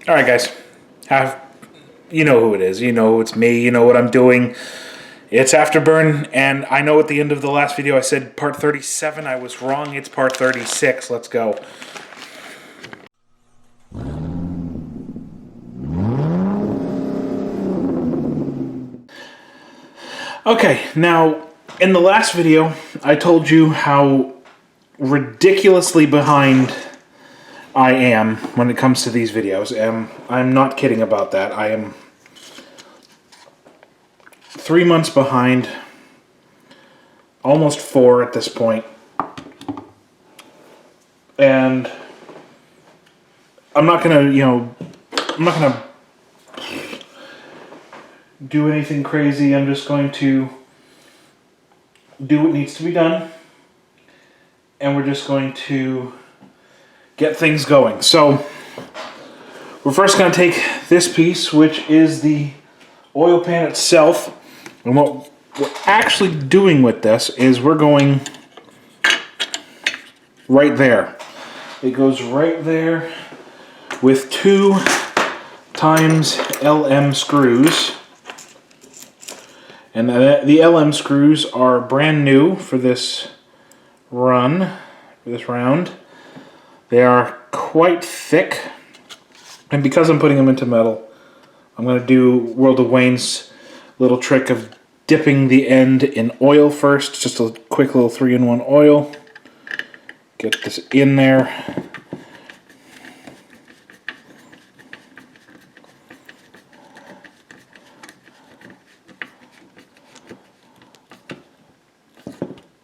Alright guys, you know who it is, you know it's me, you know what I'm doing. It's Afterburn, and I know at the end of the last video I said part 37, I was wrong, it's part 36, let's go. Okay, now, in the last video, I told you how ridiculously behind I am when it comes to these videos, and I'm not kidding about that. I am 3 months behind, almost 4 at this point, and I'm not gonna, I'm not gonna do anything crazy. I'm just going to do what needs to be done, and we're just going to get things going. So we're first going to take this piece, which is the oil pan itself, and what we're actually doing with this is we're going right there. It goes right there with 2 times LM screws, and the LM screws are brand new for this run, for this round. They are quite thick, and because I'm putting them into metal, I'm going to do World of Wayne's little trick of dipping the end in oil first. Just a quick little 3-in-1 oil. Get this in there.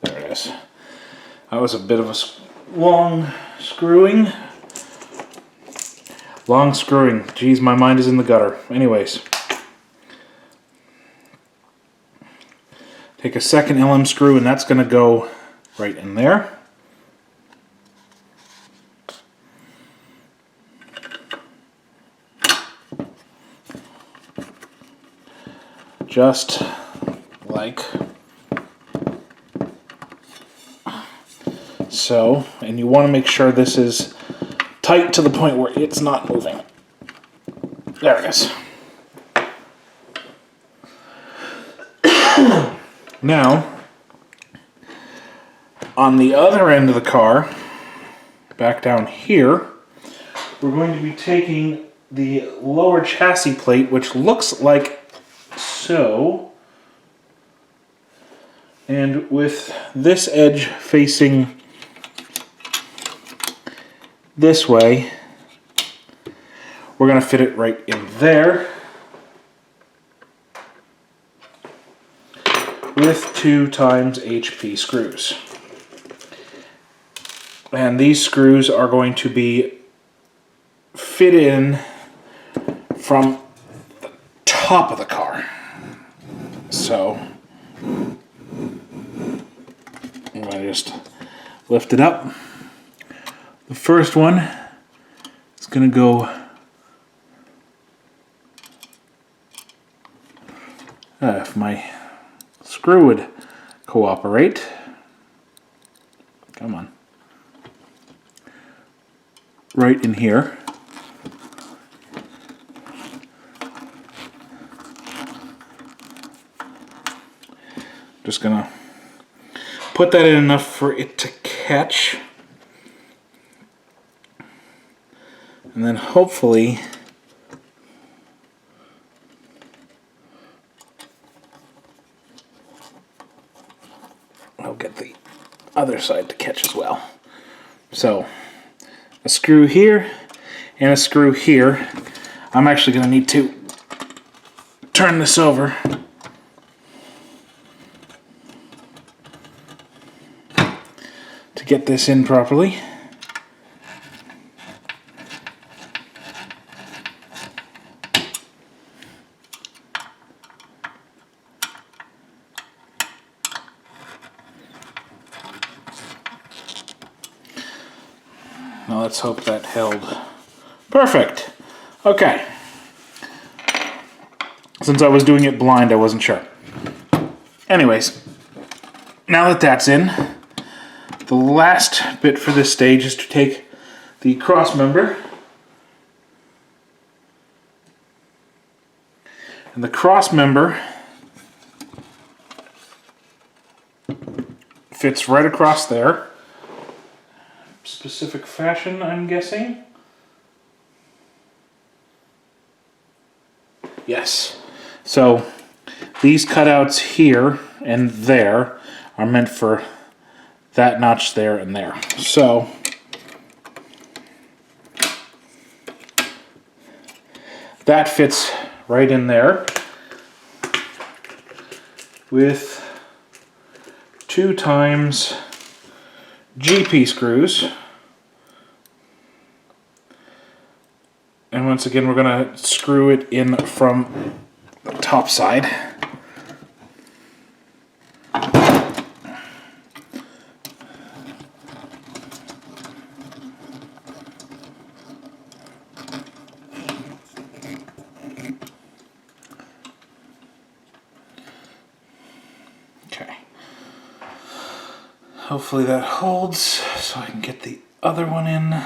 There it is. That was a bit of a long screwing. Jeez, my mind is in the gutter. Anyways. Take a second LM screw, and that's going to go right in there. Just like so. And you want to make sure this is tight to the point where it's not moving. There it is. Now, on the other end of the car, back down here, we're going to be taking the lower chassis plate, which looks like so, and with this edge facing this way, we're going to fit it right in there with 2 times HP screws. And these screws are going to be fit in from the top of the car. So I'm going to just lift it up. The first one is going to go if my screw would cooperate. Come on. Right in here. Just gonna put that in enough for it to catch. And then hopefully I'll get the other side to catch as well. So a screw here and a screw here. I'm actually going to need to turn this over to get this in properly. Now let's hope that held. Perfect. Okay. Since I was doing it blind, I wasn't sure. Anyways, now that that's in, the last bit for this stage is to take the Crossmember And the Crossmember fits right across there. Specific fashion, I'm guessing. Yes. So these cutouts here and there are meant for that notch there and there. So that fits right in there with 2 times GP screws. And once again, we're going to screw it in from the top side. Okay. Hopefully that holds so I can get the other one in.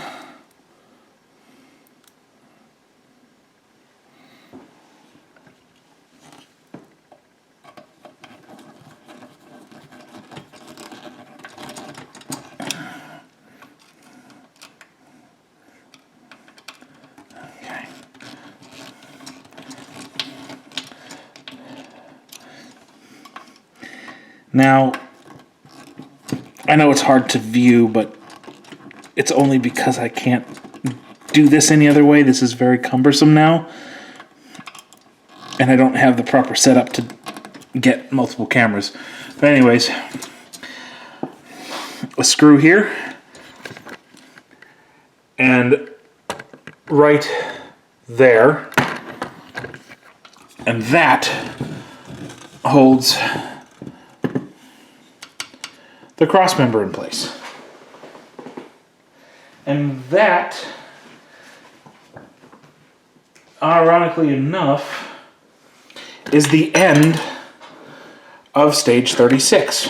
Now, I know it's hard to view, but it's only because I can't do this any other way. This is very cumbersome now, and I don't have the proper setup to get multiple cameras. But anyways, a screw here, and right there, and that holds the Crossmember in place. And that, ironically enough, is the end of stage 36.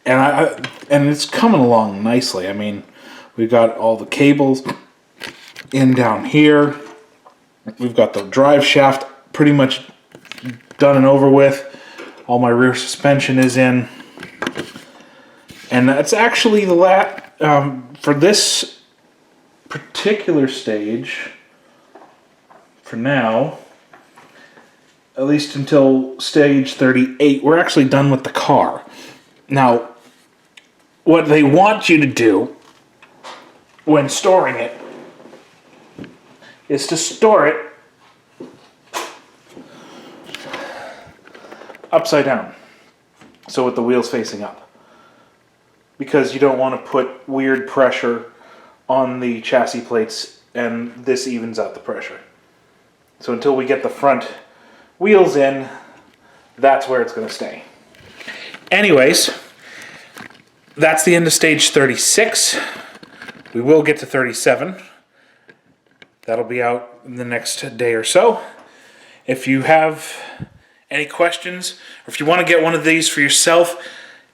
And it's coming along nicely. I mean, we've got all the cables in down here. We've got the drive shaft pretty much done and over with. All my rear suspension is in. And that's actually the for this particular stage, for now, at least until stage 38, we're actually done with the car. Now, what they want you to do when storing it is to store it upside down, so with the wheels facing up, because you don't want to put weird pressure on the chassis plates, and this evens out the pressure. So until we get the front wheels in, that's where it's going to stay. Anyways, that's the end of stage 36. We will get to 37. That'll be out in the next day or so. If you have any questions, or if you want to get one of these for yourself,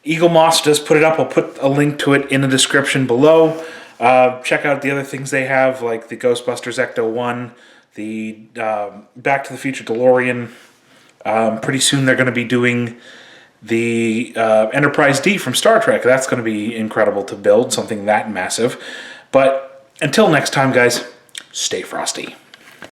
Eaglemoss does put it up. I'll put a link to it in the description below. Check out the other things they have, like the Ghostbusters Ecto 1, the Back to the Future DeLorean. Pretty soon they're going to be doing the Enterprise D from Star Trek. That's going to be incredible to build, something that massive. But until next time, guys, stay frosty.